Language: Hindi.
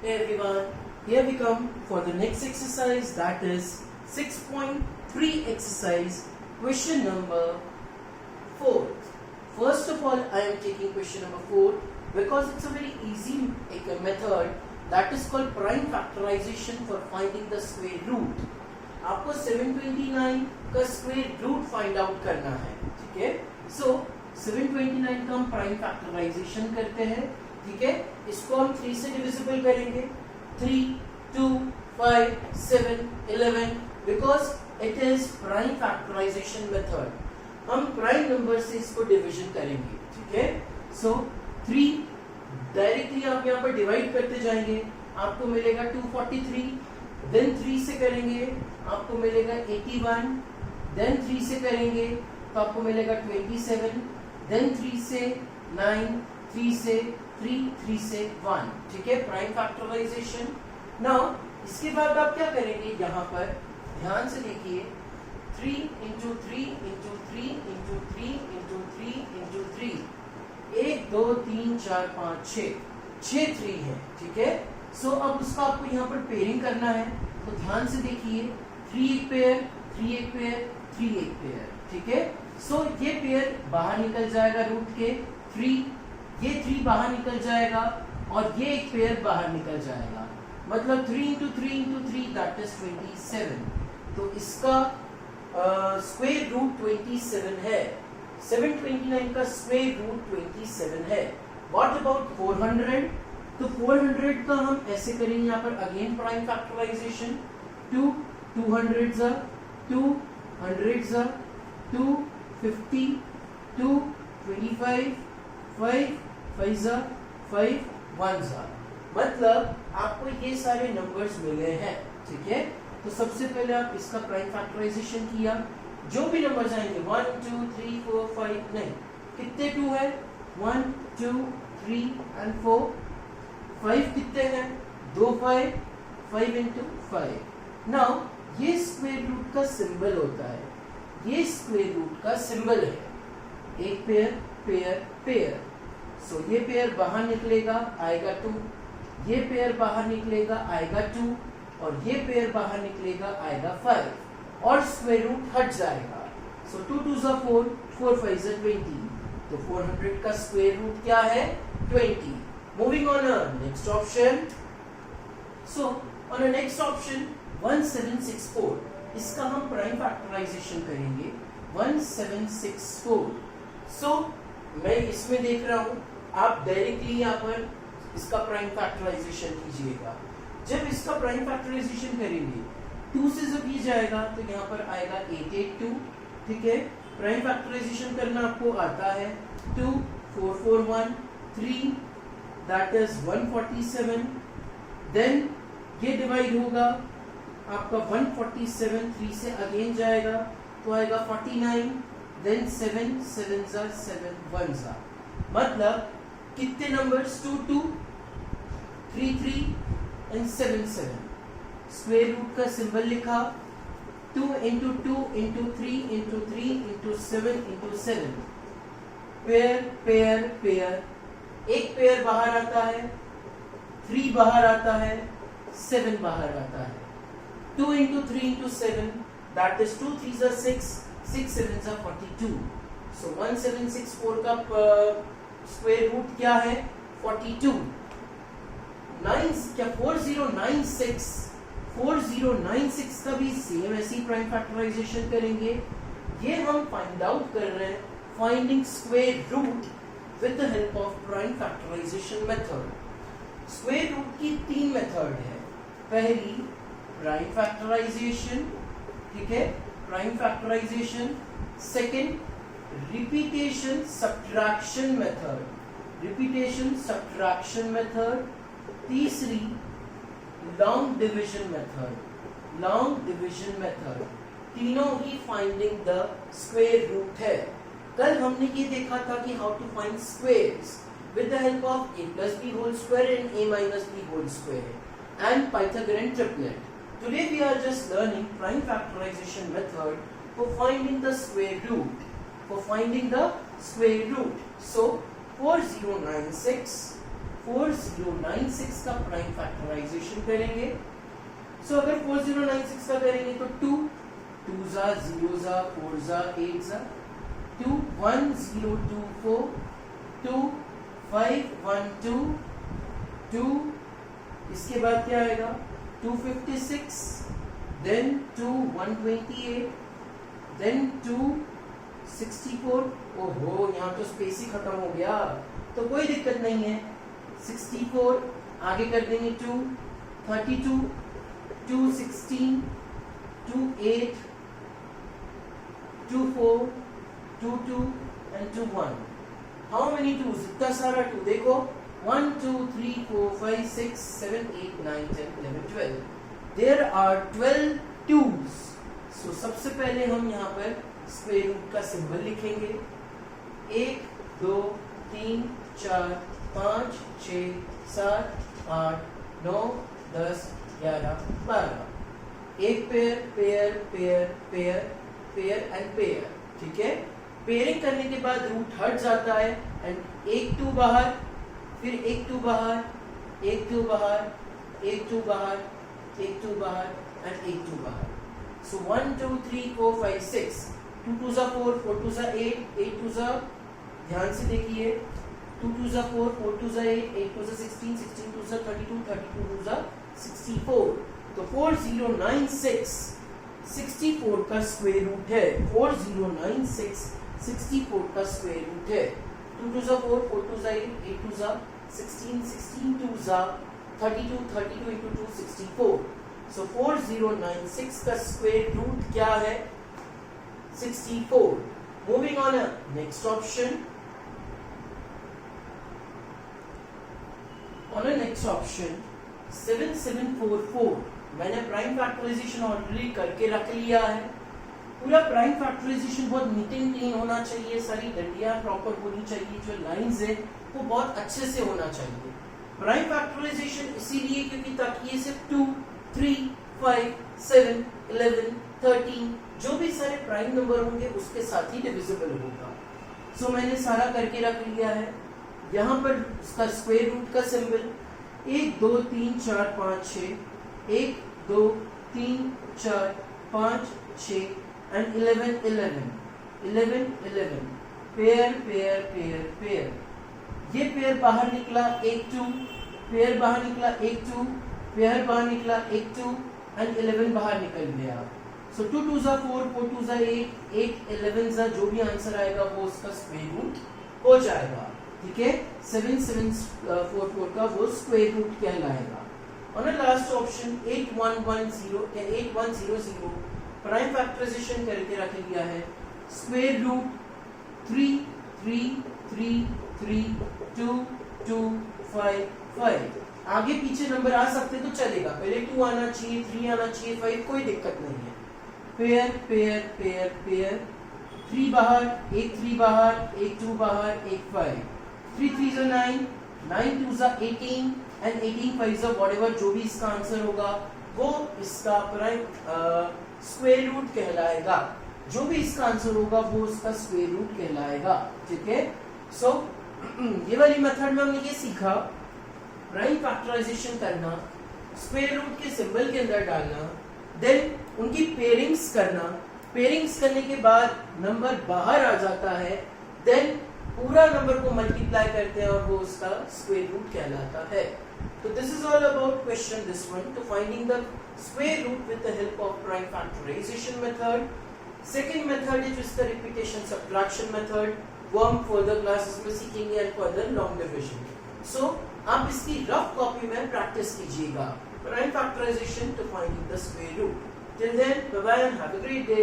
Hey everyone, here we come for the next exercise, that is 6.3 exercise, question number 4. First of all, I am taking question number 4 because it's a very easy method that is called prime factorization for finding the square root. आपको 729 का स्क्वायर रूट फाइंड आउट करना है, ठीक है। सो 729 का हम प्राइम फैक्टराइजेशन करते हैं, ठीक है। इसको हम 3 से डिविजिबल करेंगे, 3, 2, 5, 7, 11 because it is prime factorisation method. हम प्राइम नंबर से इसको डिवीजन करेंगे, ठीक है। सो 3 डायरेक्टली आप यहाँ पर डिवाइड करते जाएंगे, आपको मिलेगा 243, देन 3 से करेंगे आपको मिलेगा 81, देन 3 से करेंगे तो आपको मिलेगा 27, देन 3 से 9, 3 से 3, 3 से 1, ठीक है, प्राइम फैक्टराइजेशन। नाउ इसके बाद आप क्या करेंगे, यहाँ पर ध्यान से देखिए, 3 into 3 into 3 into 3 into 3 into 3, 1 2 3 4 5 6 3 है, ठीक है। सो अब उसका आपको यहाँ पर पेयरिंग करना है, तो ध्यान से देखिए, 3 एक पेयर, 3 एक पेयर, 3 एक पेयर, ठीक है। सो ये पेयर बाहर निकल जाएगा रूट के, 3 ये 3 बाहर निकल जाएगा और ये एक पेयर बाहर निकल जाएगा, मतलब 3 into 3 into 3 दैट इज 27। तो इसका स्क्वायर रूट 27 है, 729 का स्क्वायर रूट 27 है। What about 400? तो 400 का हम ऐसे करेंगे, यहाँ पर again prime factorisation, 2 200s are 2 100s are 2 50 2 25 5 5s are 5 1s are, मतलब आपको ये सारे नंबर्स मिले हैं, ठीक है। तो सबसे पहले आप इसका प्राइम फैक्टराइजेशन किया, जो भी नंबर्स आएंगे 1 2 3 4 5, नहीं कितने 2 है, 1 2 3 and 4, 5 कितने हैं, 2 5, 5 into 5। नाउ ये स्क्वायर रूट का सिंबल होता है, ये स्क्वायर रूट का सिंबल है, एक पेयर पेयर पेयर। सो ये पेयर बाहर निकलेगा आएगा 2, ये पेयर बाहर निकलेगा आएगा 2, और ये पेयर बाहर निकलेगा आएगा 5, और स्क्वायर रूट हट जाएगा। सो 2 2s are 4, 4 5s are 20, तो 400 का स्क्वायर रूट क्या है, 20। Moving on next option. So on a next option 1764, इसका हम प्राइम फैक्टराइजेशन करेंगे, 1764। सो मैं इसमें देख रहा हूँ, आप डायरेक्टली यहाँ पर इसका प्राइम फैक्टराइजेशन कीजिएगा। जब इसका प्राइम फैक्टराइजेशन करेंगे 2 से जब ये जाएगा तो यहाँ पर आएगा 882, ठीक है। प्राइम फैक्टराइजेशन करना आपको आता है, 2 4 4 1 3 that is 147, then ये डिवाइड होगा आपका 147, 3 से अगेन जाएगा तो आएगा 49, then 7 7s are 7 1s are, मतलब कितने नंबर्स, 2 2 3 3 and 7 7। स्क्वायर रूट का सिंबल लिखा, 2 into 2 into 3 into 3 into 7 into 7, pair pair pair, एक पेयर बाहर आता है, 3 बाहर आता है, 7 बाहर आता है, 2 into 3 into 7 that is 2 3s are 6, 6 7s are 42। so 1764 का स्क्वायर रूट क्या है, 42। 9 क्या 4096, 4096 का भी सेम ऐसी प्राइम फैक्टराइजेशन करेंगे। ये हम फाइंड आउट कर रहे हैं, finding square root with the help of prime factorization method। Square root की 3 मेथड है, पहली प्राइम फैक्टराइजेशन, ठीक है, prime factorization. Second repetition subtraction method, repetition subtraction method. तीसरी long division method, long division method. तीनों ही फाइंडिंग द स्क्वायर रूट है। कल हमने ये देखा था कि how to find squares with the help of a plus b whole square and a minus b whole square and Pythagorean triplet। Today we are just learning prime factorization method for finding the square root, for finding the square root। So 4096 4096 का प्राइम फैक्टराइजेशन करेंगे। सो अगर 4096 का करेंगे तो 2 2 जा 0 जा 4 जा 8 जा 2 1 0 2 4 2 5 1 2 2 इसके बाद क्या आएगा 256 then 2 128 then 2 64। ओहो यहाँ तो स्पेस ही खत्म हो गया, तो कोई दिक्कत नहीं है। 64 आगे कर देंगे 2 32 2 16 2 8 2 4 2 2 and 2 1। How many 2s? इतना सारा 2 देखो 1 2 3 4 5 6 7 8 9 10 11 12। There are 12 2s। So सबसे पहले हम यहाँ पर स्क्वायर रूट का सिंबल लिखेंगे। 1 2 3 4 5 6 7 8 9 10 11 12। एक pair pair pair pair pair and pair, ठीक है। पेयरिंग करने के बाद रूट हट जाता है एंड एक 2 बाहर, फिर एक 2 बाहर, एक 2 बाहर, एक 2 बाहर, एक 2 बाहर एंड एक 2 बाहर। सो 1 2 3 4 5 6 2 2 जा 4 4 2 जा 8 8 2 जा, ध्यान से देखिए 2 2 जा 4 4 2 जा 8 8 2 जा 16 16 2 जा 32 32 2 जा 64। तो 4096 64 का स्क्वायर रूट है। 4096 64 का स्क्वायर रूट है। 2 2 जा 4 4 2 जा 8 8 2 जा 16 16 2 जा 32 32 into 2 64। So 4096 का स्क्वायर रूट क्या है 64। Moving on next option। On a next option 7744 मैंने प्राइम फैक्टराइजेशन ऑलरेडी करके रख लिया है। पूरा प्राइम फैक्टराइजेशन बहुत नीट एंड क्लीन होना चाहिए, सारी डंडियां प्रॉपर होनी चाहिए, जो लाइंस है वो बहुत अच्छे से होना चाहिए। प्राइम फैक्टराइजेशन इसीलिए क्योंकि ताकि ये सिर्फ 2 3 5 7 11 13 जो भी सारे प्राइम नंबर होंगे उसके साथ ही डिविजिबल होगा। सो मैंने सारा करके रख लिया है। यहाँ पर उसका स्क्वायर रूट का symbol 1 2 3 4 5 6 1 2 3 4 5 6 and 11 11 11 11 pair pair pair pair. ये पेयर बाहर निकला 1 2, पेयर बाहर निकला 1 2, पेयर बाहर निकला 1 2 एंड 11 बाहर निकल गया। सो 2 2 जा 4 4 2 जा 8 8 11 जा जो भी आंसर आएगा वो उसका स्क्वायर रूट हो जाएगा, ठीक है। 7744 का वो स्क्वायर रूट कहलाएगा। On the last option 8110 8100 prime factorisation करके रख लिया है। Square root 3 3 3 3 2 2 5 5। आगे पीछे नंबर आ सकते तो चलेगा, पहले 2 आना चाहिए 3 आना चाहिए 5 कोई दिक्कत नहीं है। पेयर पेयर पेयर पेयर 3 बाहर, एक 3 बाहर, एक 2 बाहर, एक 5 3 3 जा 9 9 2 जा 18 एंड 18 5 जा व्हाटएवर जो भी इसका आंसर होगा वो इसका प्राइम स्क्वायर रूट कहलाएगा। जो भी इसका आंसर होगा वो उसका स्क्वायर रूट कहलाएगा, ठीक है। सो ये वाली मेथड में हमने ये सीखा प्राइम फैक्टराइजेशन करना, स्क्वायर रूट के सिंबल के अंदर डालना, देन उनकी पेयरिंग्स करना। पेयरिंग्स करने के बाद नंबर बाहर आ जाता है, देन पूरा नंबर को मल्टीप्लाई करते हैं और वो उसका स्क्वायर रूट कहलाता है। तो this is all about question this one, to finding the square root with the help of prime factorisation method. Second method है जिसका रिपीटेशन सब्ट्रैक्शन मेथड, वो हम फर्दर क्लासेस में सीखेंगे and further long division. So आप इसकी रफ कॉपी में प्रैक्टिस कीजिएगा prime factorisation to finding the square root. Till then bye bye and have a great day.